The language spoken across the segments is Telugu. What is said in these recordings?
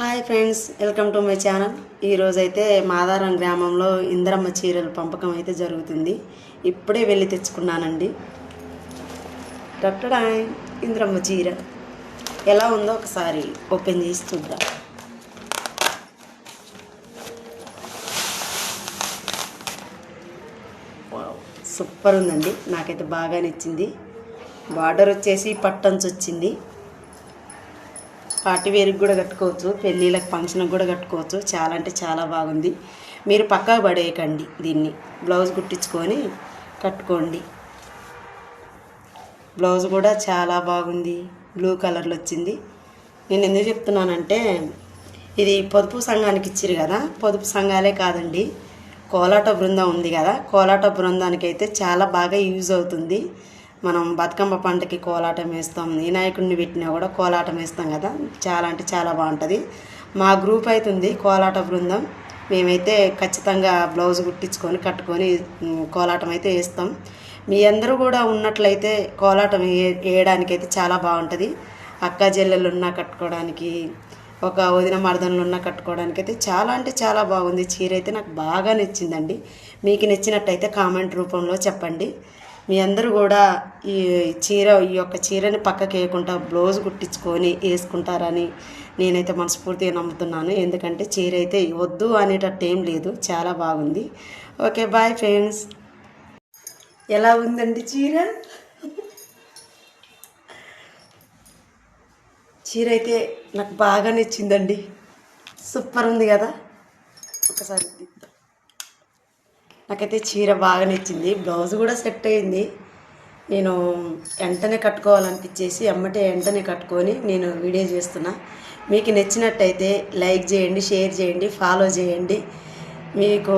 Hi friends, welcome to my channel. ఈరోజైతే మాదారం గ్రామంలో ఇంద్రమ్మ చీరల పంపకం అయితే జరుగుతుంది. ఇప్పుడే వెళ్ళి తెచ్చుకున్నానండి. డాక్టర్ ఇంద్రమ్మ చీర ఎలా ఉందో ఒకసారి ఓపెన్ చేసి చూద్దాం. సూపర్ ఉందండి, నాకైతే బాగా నచ్చింది. బార్డర్ వచ్చేసి పట్టంచు వచ్చింది. పార్టీ వేరుకి కూడా కట్టుకోవచ్చు, పెళ్ళిళ్ళకి ఫంక్షన్కి కూడా కట్టుకోవచ్చు. చాలా అంటే చాలా బాగుంది. మీరు పక్కకు పడేయకండి, దీన్ని బ్లౌజ్ కుట్టించుకొని కట్టుకోండి. బ్లౌజ్ కూడా చాలా బాగుంది, బ్లూ కలర్లో వచ్చింది. నేను ఎందుకు చెప్తున్నానంటే ఇది పొదుపు సంఘానికి ఇచ్చిరు కదా, పొదుపు సంఘాలే కాదండి, కోలాట బృందం ఉంది కదా, కోలాట బృందానికి అయితే చాలా బాగా యూజ్ అవుతుంది. మనం బతుకమ్మ పంటకి కోలాటం వేస్తాం, వినాయకుడిని పెట్టినా కూడా కోలాటం వేస్తాం కదా, చాలా అంటే చాలా బాగుంటుంది. మా గ్రూప్ అయితే ఉంది కోలాట బృందం. మేమైతే ఖచ్చితంగా బ్లౌజ్ కుట్టించుకొని కట్టుకొని కోలాటం అయితే వేస్తాం. మీ అందరూ కూడా ఉన్నట్లయితే కోలాటం వేయడానికైతే చాలా బాగుంటుంది. అక్క చెల్లెళ్ళు ఉన్నా కట్టుకోవడానికి, ఒక వదిన మర్దనలు ఉన్నా కట్టుకోవడానికి అయితే చాలా అంటే చాలా బాగుంది. చీర అయితే నాకు బాగా నచ్చిందండి. మీకు నచ్చినట్టయితే కామెంట్ రూపంలో చెప్పండి. మీ అందరూ కూడా ఈ యొక్క చీరని పక్కకి వేయకుండా బ్లౌజ్ కుట్టించుకొని వేసుకుంటారని నేనైతే మనస్ఫూర్తిగా నమ్ముతున్నాను. ఎందుకంటే చీర అయితే వద్దు అనేటట్టు ఏం లేదు, చాలా బాగుంది. Okay, bye friends. ఎలా ఉందండి చీర? చీర అయితే నాకు బాగా నచ్చిందండి, సూపర్ ఉంది కదా. ఒకసారి నాకైతే చీర బాగా నచ్చింది, బ్లౌజ్ కూడా సెట్ అయింది. నేను వెంటనే కట్టుకోవాలనిపించేసి వెంటనే కట్టుకొని నేను వీడియో చేస్తున్నా. మీకు నచ్చినట్టయితే లైక్ చేయండి, షేర్ చేయండి, ఫాలో చేయండి. మీకు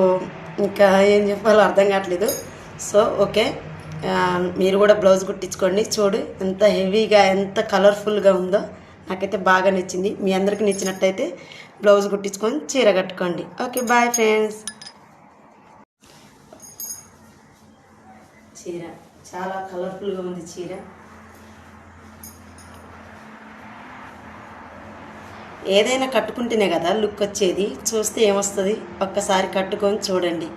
ఇంకా ఏం చెప్పాలో అర్థం కావట్లేదు. సో ఓకే, మీరు కూడా బ్లౌజ్ కుట్టించుకోండి. చూడు ఎంత హెవీగా, ఎంత కలర్ఫుల్గా ఉందో, నాకైతే బాగా నచ్చింది. మీ అందరికీ నచ్చినట్టయితే బ్లౌజ్ కుట్టించుకొని చీర కట్టుకోండి. Okay, bye friends. చీర చాలా కలర్ఫుల్గా ఉంది. చీర ఏదైనా కట్టుకుంటేనే కదా లుక్ వచ్చేది. చూస్తే ఏమొస్తుంది, ఒక్కసారి కట్టుకొని చూడండి,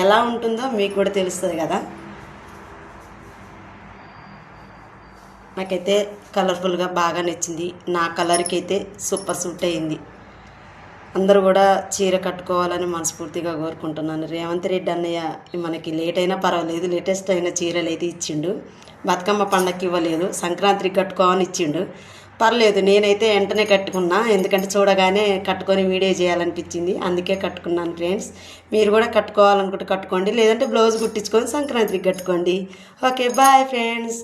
ఎలా ఉంటుందో మీకు కూడా తెలుస్తుంది కదా. నాకైతే కలర్ఫుల్గా బాగా నచ్చింది. నా కలర్కి అయితే సూపర్ సూట్ అయింది. అందరూ కూడా చీర కట్టుకోవాలని మనస్ఫూర్తిగా కోరుకుంటున్నాను. రేవంత్ రెడ్డి అన్నయ్య మనకి లేట్ అయినా పర్వాలేదు, లేటెస్ట్ అయిన చీరలు అయితే ఇచ్చిండు. బతుకమ్మ పండగకి ఇవ్వలేదు, సంక్రాంతికి కట్టుకోవాలని ఇచ్చిండు. పర్లేదు, నేనైతే వెంటనే కట్టుకున్నా. ఎందుకంటే చూడగానే కట్టుకొని వీడియో చేయాలనిపించింది, అందుకే కట్టుకున్నాను ఫ్రెండ్స్. మీరు కూడా కట్టుకోవాలనుకుంటే కట్టుకోండి, లేదంటే బ్లౌజ్ కుట్టించుకొని సంక్రాంతికి కట్టుకోండి. Okay, bye friends.